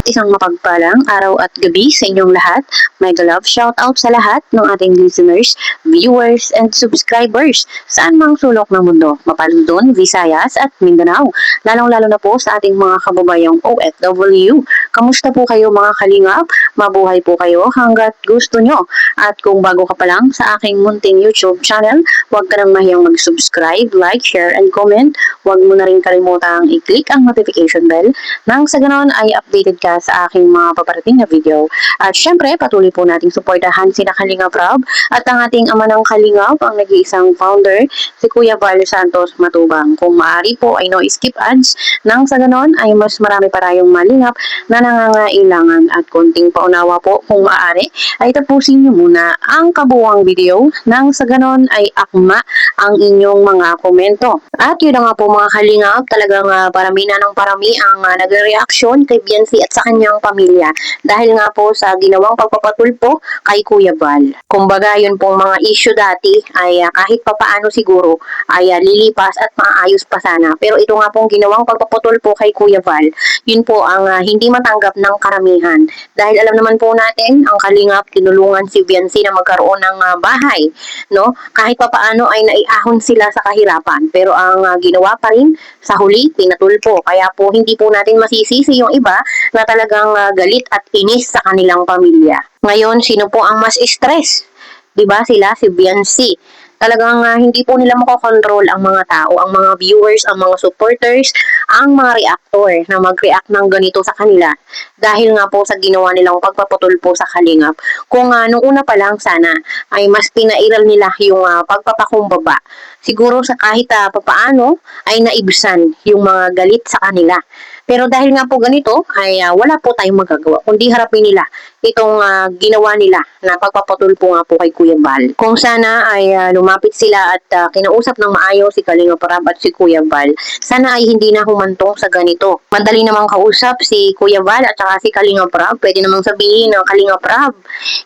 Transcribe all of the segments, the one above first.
Isang mapagpalang araw at gabi sa inyong lahat. Mega love shout out sa lahat ng ating listeners, viewers, and subscribers saan mang sulok ng mundo, Mapalundon, Visayas at Mindanao. Lalong-lalo na po sa ating mga kababayang OFW. Kamusta po kayo mga kalingap? Mabuhay po kayo hanggat gusto nyo. At kung bago ka pa lang sa aking munting YouTube channel, huwag ka nang mahiyang mag-subscribe, like, share, and comment. Huwag mo na rin kalimutang i-click ang notification bell nang sa ganon ay updated ka sa aking mga paparating na video. At syempre, patuloy po nating suportahan sina Kalingap Rob at ang ating ama ng Kalingap, ang nag-iisang founder, si Kuya Val Santos Matubang. Kung maaari po ay no skip ads, nang sa ganon ay mas marami pa tayong malingap na nangangailangan. At konting paunawa po kung maaari ay tapusin niyo muna ang kabuuang video nang sa ganon ay akma ang inyong mga komento. At yun na nga po mga Kalingap, talagang parami na ng parami ang nagre-reaksyon kay Biancy at sa kanyang pamilya dahil nga po sa ginawang pagpapatulpo kay Kuya Val. Kumbaga yun pong mga issue dati ay kahit papaano siguro ay lilipas at maayos pa sana. Pero ito nga pong ginawang pagpapatulpo kay Kuya Val, yun po ang hindi matanggap ng karamihan. Dahil alam naman po natin, ang Kalingap tinulungan si Biancy na magkaroon ng bahay, no? Kahit papaano ay naiahon sila sa kahirapan. Pero ang ginawa pa rin sa huli, pinatulpo. Kaya po hindi po natin masisisi yung iba na talagang galit at inis sa kanilang pamilya. Ngayon, sino po ang mas stress? Diba sila? Si Biancy. Talagang hindi po nila makokontrol ang mga tao, ang mga viewers, ang mga supporters, ang mga reactor na mag-react ng ganito sa kanila. Dahil nga po sa ginawa nilang pagpapatulpo sa Kalingap. Kung nung una pa lang sana ay mas pinairal nila yung pagpapakumbaba. Siguro sa kahit papaano ay naibsan yung mga galit sa kanila. Pero dahil nga po ganito, ay wala po tayong magagawa. Kundi harapin nila itong ginawa nila na pagpapatulpo nga po kay Kuya Val. Kung sana ay lumapit sila at kinausap ng maayos si Kalingap Rob at si Kuya Val, sana ay hindi na humantong sa ganito. Madali namang kausap si Kuya Val at saka si Kalingap Rob. Pwede namang sabihin ng Kalingap Rob,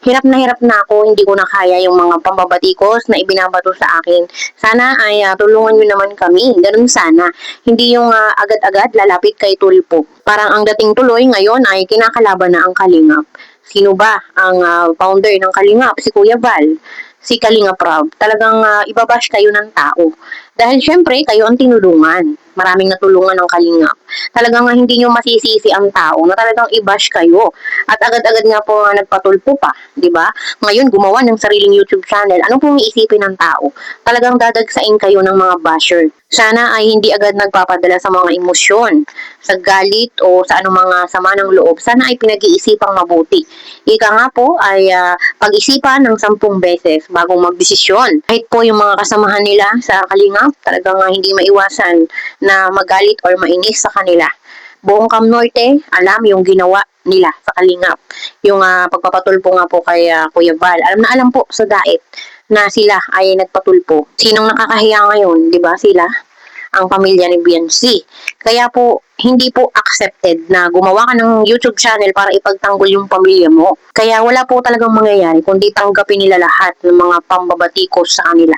hirap na ako, hindi ko na kaya yung mga pambabatikos na ibinabato sa akin. Sana ay tulungan nyo naman kami. Ganun sana. Hindi yung agad-agad lalapit kay tulpo. Parang ang dating tuloy ngayon ay kinakalaban na ang Kalingap. Sino ba ang founder ng Kalingap? Si Kuya Val, si Kalingap Rob. Talagang ibabash kayo ng tao. Dahil syempre, kayo ang tinulungan. Maraming natulungan ng Kalingap. Talagang hindi nyo masisisi ang tao na talagang i-bash kayo. At agad-agad nga po nagpatulpo pa, di ba? Ngayon, gumawa ng sariling YouTube channel. Ano pong iisipin ng tao? Talagang dadagsain kayo ng mga basher. Sana ay hindi agad nagpapadala sa mga emosyon, sa galit o sa anumang sama ng loob. Sana ay pinag-iisipang mabuti. Ika nga po ay pag-isipan ng 10 beses bago magdesisyon. Kahit po yung mga kasamahan nila sa Kalingap, talagang hindi maiwasan na magalit or mainis sa kanila. Buong Cam Norte, alam yung ginawa nila sa Kalingap. Yung pagpapatulpo nga po kay Kuya Val. Alam na alam po sa Daet na sila ay nagpatulpo. Sinong nakakahiya ngayon, di ba sila? Ang pamilya ni Biancy. Kaya po, hindi po accepted na gumawa ka ng YouTube channel para ipagtanggol yung pamilya mo. Kaya wala po talagang mangyayari kundi tanggapin nila lahat ng mga pambabatikos sa kanila.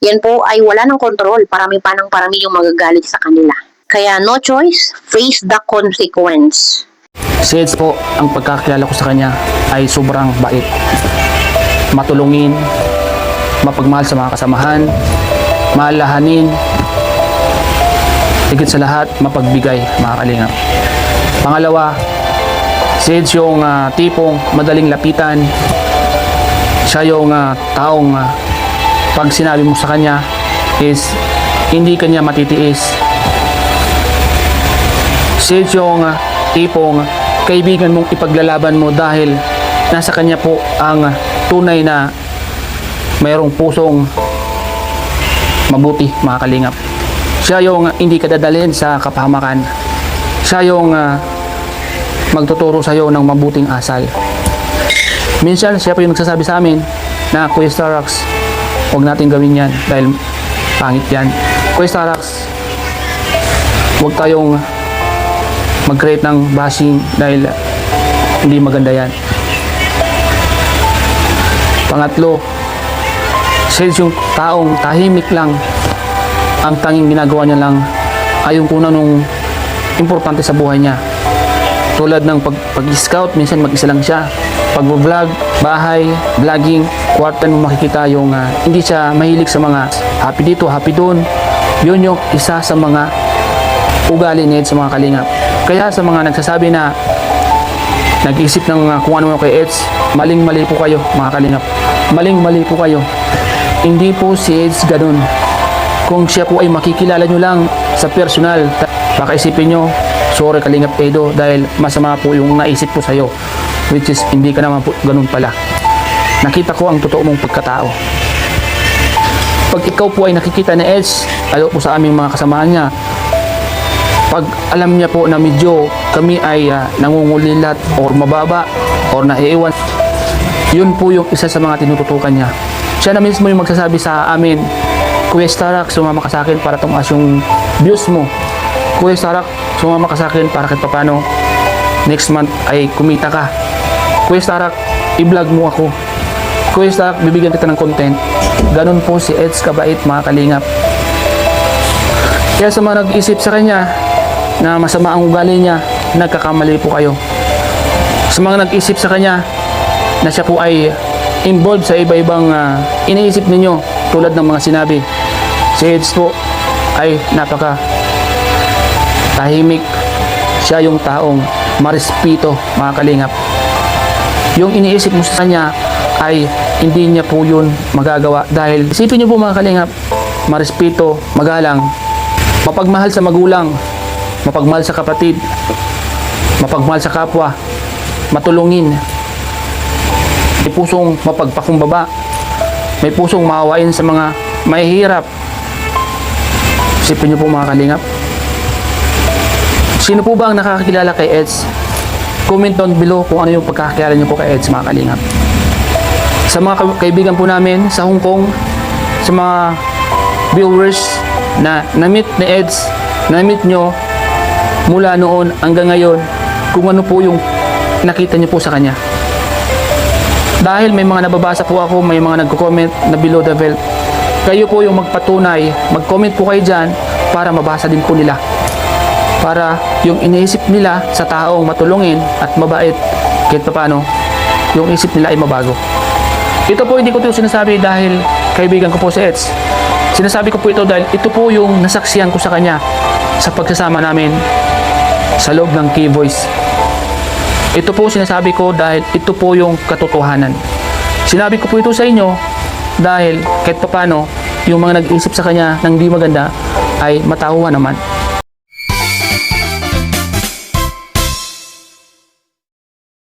Yan po ay wala ng kontrol. Parami pa ng parami yung magagalit sa kanila. Kaya no choice, face the consequence. Si Eds po, ang pagkakilala ko sa kanya ay sobrang bait. Matulungin, mapagmahal sa mga kasamahan, maalahanin, higit sa lahat, mapagbigay, mga Kalingap. Pangalawa, si Eds yung tipong madaling lapitan. Siya yung taong pag sinabi mo sa kanya is hindi kanya matitiis. Si Eds yung tipong kaibigan mong ipaglalaban mo dahil nasa kanya po ang tunay na mayroong pusong mabuti, mga Kalingap. Siya yung hindi ka dadalhin sa kapahamakan. Siya yung magtuturo sa iyo ng mabuting asal. Minsan siya po yung nagsasabi sa amin na Kuya Starax, huwag natin gawin yan dahil pangit yan. Kuya Starax, huwag tayong mag-create ng bashing dahil hindi maganda yan. Pangatlo, siya yung taong tahimik lang. Ang tanging ginagawa niya lang ay yung kuna nung importante sa buhay niya. Tulad ng pag-scout, minsan mag-isa lang siya. Pag-vlog, bahay, vlogging, kwartan mo makikita yung hindi siya mahilig sa mga happy dito, happy doon. Yun yung isa sa mga ugali ni Ed sa mga kalingap. Kaya sa mga nagsasabi na nag-isip ng kung ano kay Eds, maling-mali po kayo mga kalingap. Maling-mali po kayo. Hindi po si Eds ganun. Kung siya po ay makikilala nyo lang sa personal, baka isipin nyo, sorry Kalingap Edo dahil masama po yung naisip ko sa'yo, which is hindi ka naman po ganun pala. Nakita ko ang totoo mong pagkatao. Pag ikaw po ay nakikita ni Eds, lalo po sa aming mga kasamahan niya, pag alam niya po na medyo kami ay nangungulilat or mababa or naiiwan, yun po yung isa sa mga tinututukan niya. Siya na mismo yung magsasabi sa amin, Kuya Starak, sumama ka sa akin para tumaas yung views mo. Kuya Starak, sumama ka sa akin para kahit papano next month ay kumita ka. Kuya Starak, i-vlog mo ako. Kuya Starak, bibigyan kita ng content. Ganun po si Eds kabait mga kalingap. Kaya sa mga nag-isip sa kanya na masama ang ugali niya, nagkakamali po kayo. Sa mga nag-isip sa kanya na siya po ay involved sa iba-ibang iniisip ninyo tulad ng mga sinabi, si Eds po ay napaka tahimik. Siya yung taong marespito mga kalingap. Yung iniisip mo sa kanya ay hindi niya po yun magagawa dahil isipin niyo po mga kalingap, marespito, magalang, mapagmahal sa magulang, mapagmahal sa kapatid, mapagmahal sa kapwa, matulungin, may pusong mapagpakumbaba, may pusong maawain sa mga mahihirap. Isipin niyo po mga kalingap. Sino po ba ang nakakakilala kay Eds? Comment down below kung ano yung pagkakakilala niyo po kay Eds mga kalingap. Sa mga kaibigan po namin sa Hong Kong, sa mga viewers na na-meet ni Eds, na-meet nyo mula noon hanggang ngayon, kung ano po yung nakita niyo po sa kanya. Dahil may mga nababasa po ako, may mga nagko-comment na below the belt. Kayo po yung magpatunay, mag-comment po kayo dyan para mabasa din po nila. Para yung iniisip nila sa taong matulungin at mabait, kahit paano, yung isip nila ay mabago. Ito po hindi ko ito sinasabi dahil kaibigan ko po si Eds. Sinasabi ko po ito dahil ito po yung nasaksiyan ko sa kanya sa pagsasama namin sa loob ng Key Voice. Ito po sinasabi ko dahil ito po yung katotohanan. Sinabi ko po ito sa inyo dahil kahit papano yung mga nag-isip sa kanya ng di maganda ay matauhan naman.